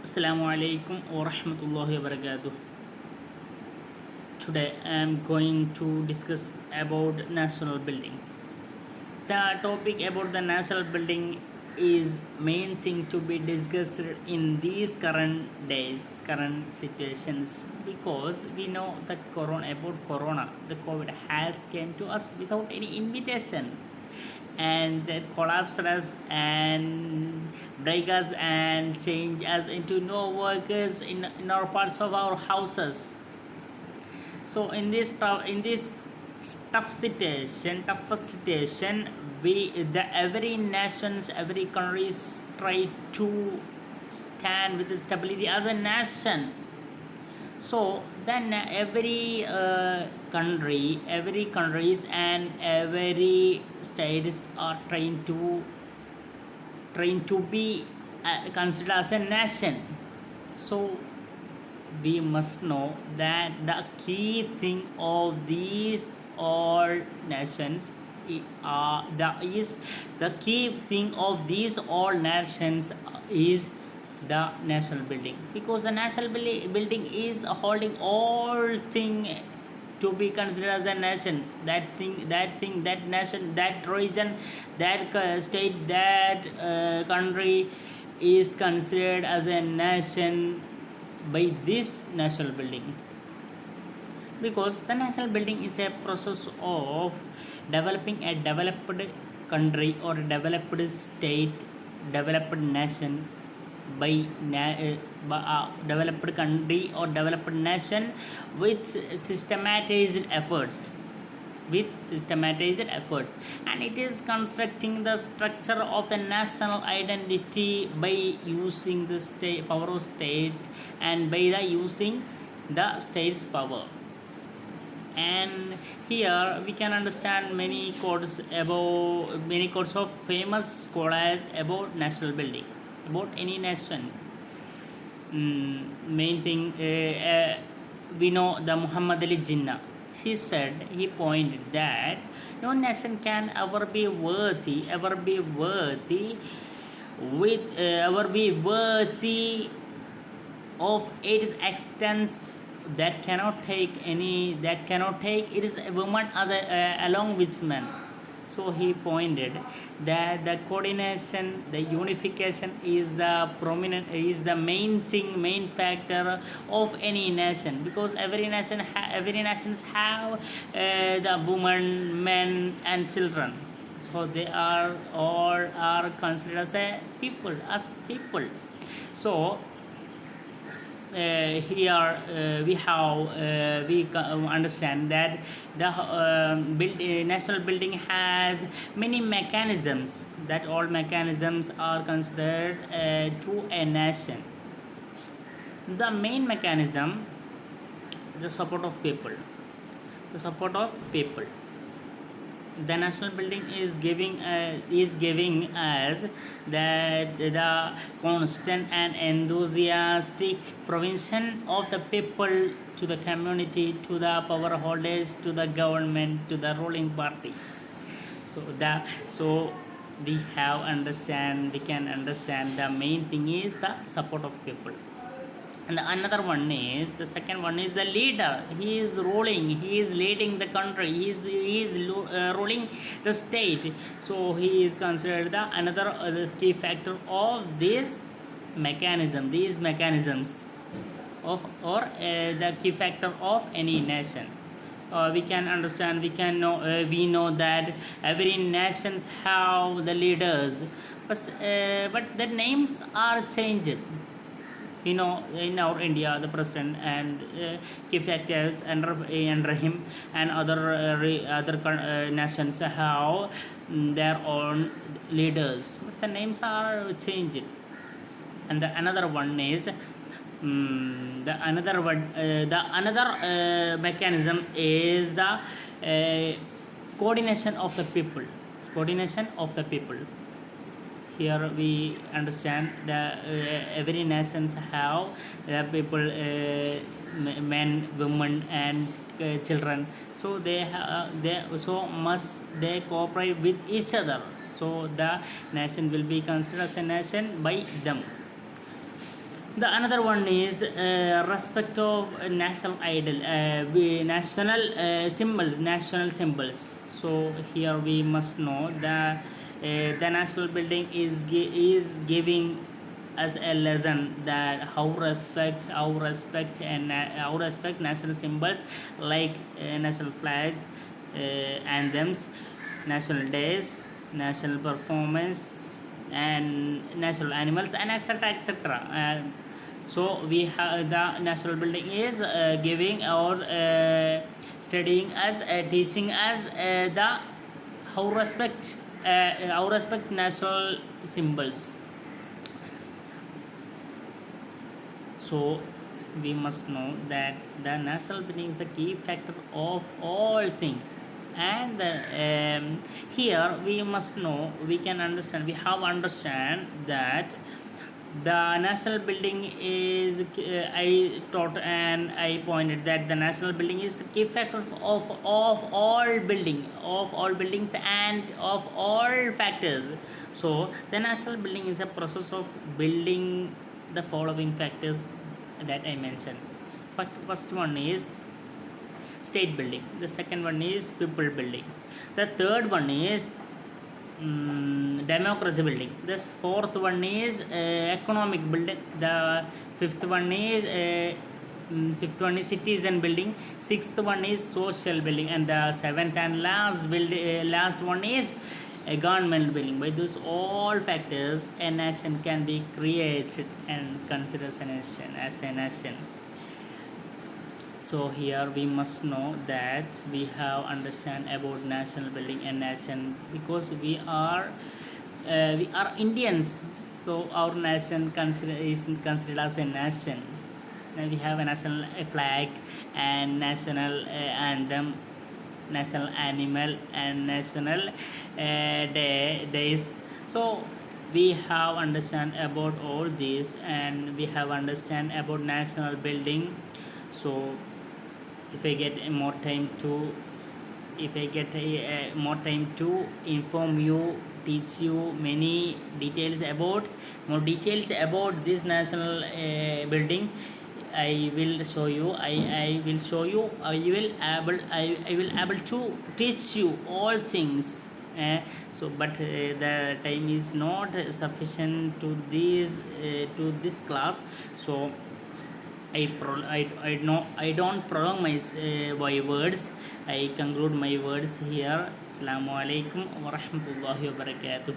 Assalamu alaikum wa rahmatullahi wa barakatuh. Today I am going to discuss about national building. The topic about the national building is main thing to be discussed in these current days, current situations, because we know that corona, the COVID has came to us without any invitation, and that collapsed us and break us and change us into no workers in our parts of our houses. So in this toughest situation, every nations, every countries try to stand with the stability as a nation. So then every countries and every states are trying to be considered as a nation. So we must know that the key thing of these all nations the key thing of these all nations is the national building, because the national building is holding all thing to be considered as a nation. That nation, that region, that state, that country is considered as a nation by this national building, because the national building is a process of developing a developed country or developed state, developed nation by developed country or developed nation with systematized efforts, and it is constructing the structure of the national identity by using the state power of state and by the using the state's power. And here we can understand many quotes of famous scholars about national building, about any nation. Main thing, we know the Muhammad Ali Jinnah. He pointed that no nation can ever be worthy of its existence that cannot take it is a woman as along with man. So he pointed that the coordination, the unification is the main factor of any nation, because every nations have the women, men and children. So they are all are considered as people. So here we understand that the national building has many mechanisms, that all mechanisms are considered to a nation. The main mechanism, the support of people. The national building is giving us that the constant and enthusiastic provision of the people to the community, to the power holders, to the government, to the ruling party. So we can understand the main thing is the support of people. And the second one is the leader. He is leading the country, he is ruling the state. So he is considered the another key factor of these mechanisms of or the key factor of any nation. We know that every nations have the leaders, but the names are changed. In our India, the president and key factors under him, and other nations have their own leaders, but the names are changed. And the another one is the another mechanism is the coordination of the people. Here we understand that every nations have people, men, women and children. So they must they cooperate with each other, so the nation will be considered as a nation by them. The another one is respect of national idol, national symbols, national symbols. So here we must know the national building is giving us a lesson that how respect national symbols like national flags, anthems, national days, national performance, and national animals, and etc etc. So we have the national building is giving or studying us, teaching us the how respect national symbols. So we must know that the national building is the key factor of all things. And here we must know, we can understand, we have understand that the national building is I taught and I pointed that the national building is key factor of all buildings and of all factors. So the national building is a process of building the following factors that I mentioned. First one is state building, the second one is people building, the third one is democracy building, the fourth one is economic building, the fifth one is citizen building, sixth one is social building, and the seventh and last one is a government building. By those all factors, a nation can be created and considered as a nation. So here we must know that we have understand about national building and nation, because we are Indians. So our nation is considered as a nation. And we have a national flag and national anthem, national animal, and national days. So we have understand about all this, and we have understand about national building. So if I get more time to more time to inform you, teach you many details about more details about this national building, I will show you. I will show you. I will able to teach you all things. So, but the time is not sufficient to this class. So I don't prolong my words. I conclude my words here. Assalamu alaikum wa rahmatullahi wa barakatuh.